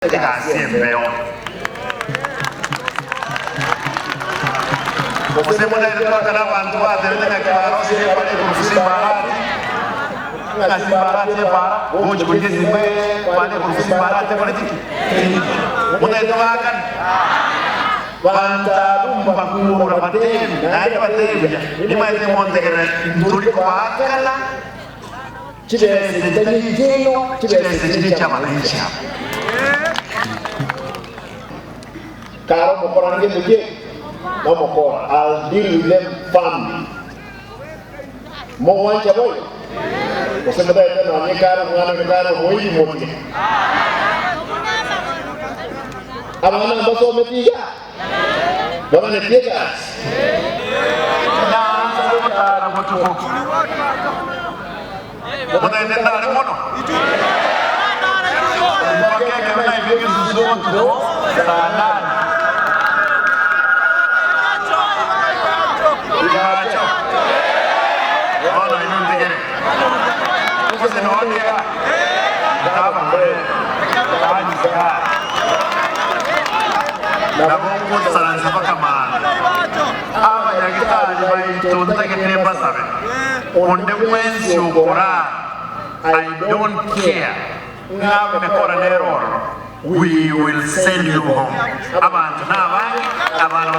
Siempre. Kusema ndio kana bantu bateranya kibarosi pale kusimbarati ngasimbarati para bojo kujizimbe pale kusimbarati pale tiki munaitoakan banta dumba kura batem naye batem ni maite montegere nduri kwakala chibese tajijino chibese chichama naisha karo mokorange muje no mokora. I'll deal with them firmly. Mo wancha boy. Kusema dai tena ni karo ngana karo moyi moti. Abana mbaso metiga. Baba ne tiga. Na sasa mtuko. Baba ne ndani mono. Mpaka kama hivi zuzo sana. I don't care. We will send you home. Abantu nabangi abantu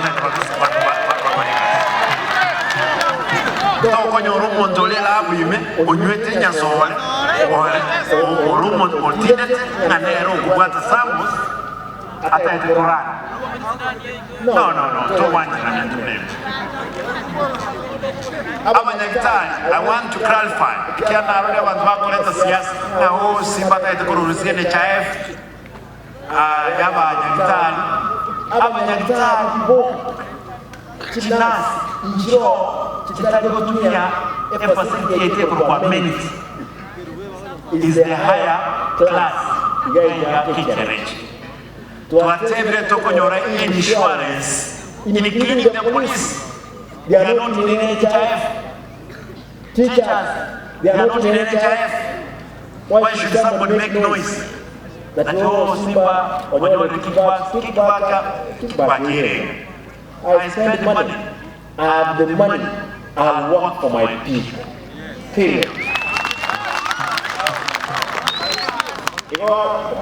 konyo rumo ndolela bwime onywete nyasole rumo otinete nganero kubwata samus ataite Quran. No, don't want to name. I want to clarify. Kiana arode abantu bakoleta siasa na ho simba taite kuruhusia NHIF yaba nyagitali abanyagitali bo chinas njiro chitali gotumia emphasis kwa merit is the higher class ya kitcherechi tuatebere tokonyora insurance including the police. They are not in NHIF. Teachers, they are not in NHIF. Why should somebody make noise? That Simba or kickback here. I spend money. I have the money. I'll work for my people. Period. You know,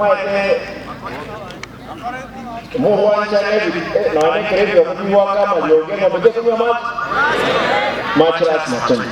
more one channel, no, I can't you walk up and you'll get much less much.